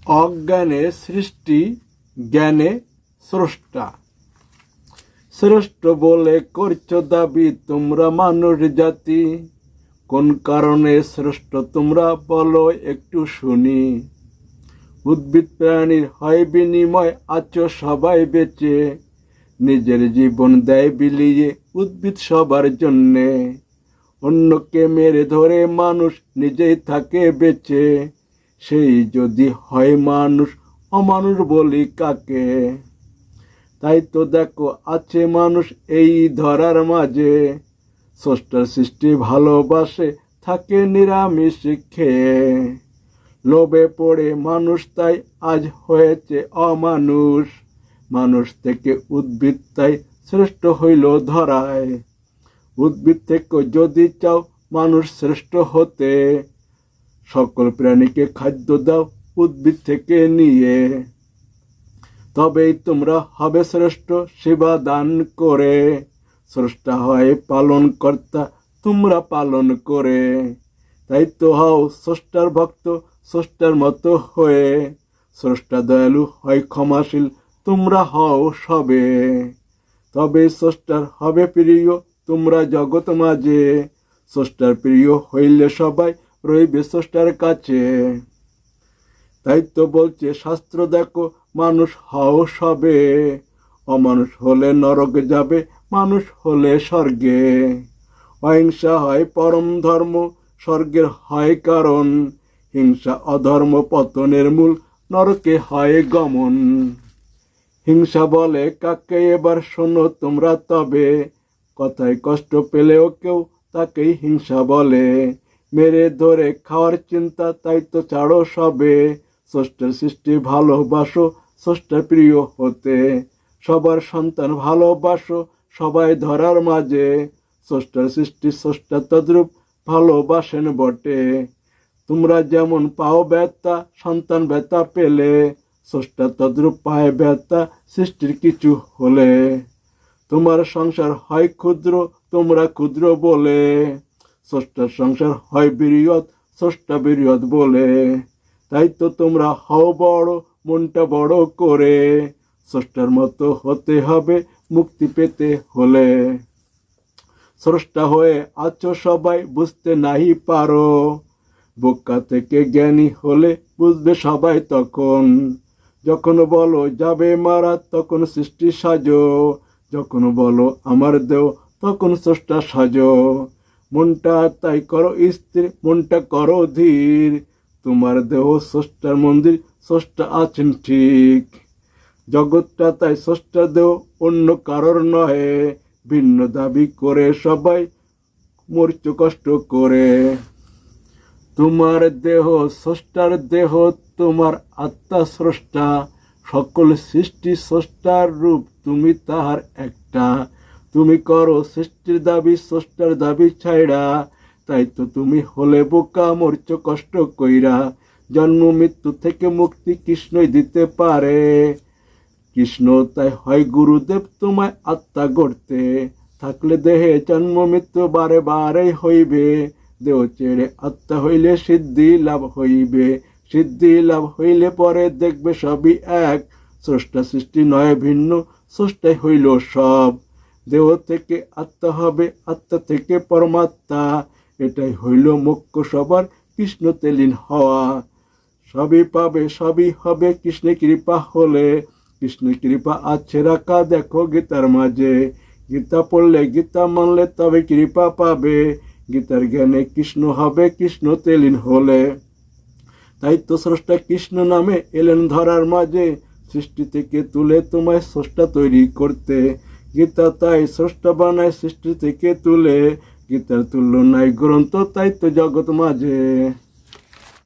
অজ্ঞানে সৃষ্টি, জ্ঞানে স্রষ্টা। শ্রেষ্ঠ বলে করছো দাবি তোমরা মানুষ জাতি, কোন কারণে শ্রেষ্ঠ তোমরা বলো একটু শুনি। উদ্ভিদ প্রাণীর হয় বিনিময়, আছো সবাই বেঁচে, নিজের জীবন দেয় বিলিয়ে উদ্ভিদ সবার জন্যে। অন্যকে মেরে ধরে মানুষ নিজেই থাকে বেঁচে, সেই যদি হয় মানুষ, অমানুষ বলি কাকে? তাই তো দেখো আছে মানুষ এই ধরার মাঝে, স্রষ্টার সৃষ্টি ভালোবাসে থাকে নিরামিষ খেয়ে। লোভে পড়ে মানুষ তাই আজ হয়েছে অমানুষ, মানুষ থেকে উদ্ভিদ তাই শ্রেষ্ঠ হইল ধরায়। উদ্ভিদ থেকে যদি চাও মানুষ শ্রেষ্ঠ হতে, সকল প্রাণীকে খাদ্য দাও উদ্ভিদ থেকে নিয়ে, তবেই তোমরা হবে শ্রেষ্ঠ সেবা দান করে। স্রষ্টা হয় পালন কর্তা তোমরা পালন করে, তাই তো হও স্রষ্টার ভক্ত স্রষ্টার মতো হয়ে। স্রষ্টা দয়ালু হয় ক্ষমাশীল তোমরা হও সবে, তবে স্রষ্টার হবে প্রিয় তোমরা জগৎ মাঝে। স্রষ্টার প্রিয় হইলে সবাই রইবে স্রষ্টার কাছে। তাই তো বলছে শাস্ত্র দেখো মানুষ হও সবে, অমানুষ হলে নরক যাবে মানুষ হলে স্বর্গে। অহিংসা হয় পরম ধর্ম স্বর্গের হয় কারণ, হিংসা অধর্ম পতনের মূল নরকে হয় গমন। হিংসা বলে কাকে এবার শোনো তোমরা তবে, কথায় কষ্ট পেলেও কেউ তাকেই হিংসা বলে। মেরে ধরে খাওয়ার চিন্তা তাই তো ছাড়ো সবে, স্রষ্টার সৃষ্টি ভালোবাসো স্রষ্টার প্রিয় হতে। সবার সন্তান ভালোবাসো সবাই ধরার মাঝে, স্রষ্টার সৃষ্টি স্রষ্টা তদ্রূপ ভালোবাসেন বটে। তোমরা যেমন পাও ব্যথা সন্তান ব্যথা পেলে, স্রষ্টা তদ্রূপ পায় ব্যথা সৃষ্টির কিছু হলে। তোমার সংসার হয় ক্ষুদ্র তোমরা ক্ষুদ্র বলে, স্রষ্টার সংসার হয় বৃহৎ স্রষ্টা বৃহৎ বলে। তাই তো তোমরা হও বড় মনটা বড় করে, স্রষ্টার মতো হতে হবে মুক্তি পেতে হলে। স্রষ্টা হয়ে আছো সবাই বুঝতে নাহি পারো, বোকা থেকে জ্ঞানী হলে বুঝবে সবাই তখন। যখন বলো যাবে মারা তখন সৃষ্টি সাজো, যখন বলো আমার দেও তখন স্রষ্টা সাজো। মনটা তাই করো স্থির মনটা করো ধীর, তোমার দেহ স্রষ্টার মন্দির স্রষ্টা আছেন ঠিক। জগৎটা তাই স্রষ্টা দেহ অন্য কারোর নহে, ভিন্ন দাবি করে সবাই মরছ কষ্ট করে। তোমার দেহ স্রষ্টার দেহ তোমার আত্মা স্রষ্টা, সকল সৃষ্টি স্রষ্টার রূপ তুমি তাহার একটা। তুমি করো সৃষ্টির দাবি স্রষ্টার দাবি ছাইড়া, তাই তো তুমি হলে বোকা মরছ কষ্ট কইরা। জন্ম মৃত্যু থেকে মুক্তি কৃষ্ণই দিতে পারে, কৃষ্ণ তাই হয় গুরুদেব তোমায় আত্মা গড়তে। থাকলে দেহে জন্ম মৃত্যু বারে বারে হইবে, দেহ ছেড়ে আত্মা হইলে সিদ্ধি লাভ হইবে। সিদ্ধি লাভ হইলে পরে দেখবে সবই এক, স্রষ্টা সৃষ্টি নয় ভিন্ন স্রষ্টাই হইল সব। দেহ থেকে আত্মা হবে আত্মা থেকে পরমাত্মা, এটাই হইল মোক্ষ সবার কৃষ্ণতে লীন হওয়া। সবই পাবে সবই হবে কৃষ্ণ কৃপা হলে, কৃষ্ণ কৃপা আছে রাখা দেখো গীতার মাঝে। গীতা পড়লে গীতা মানলে তবে কৃপা পাবে, গীতার জ্ঞানে কৃষ্ণ হবে কৃষ্ণতে লীন হলে। তাই তো স্রষ্টা কৃষ্ণ নামে এলেন ধরার মাঝে, সৃষ্টি থেকে তুলে তোমায় স্রষ্টা তৈরি করতে। গীতা তাই স্রষ্টা বানায় সৃষ্টি থেকে তুলে, গীতার তুল্য নাই গ্রন্থ তাই তো জগৎ মাঝে।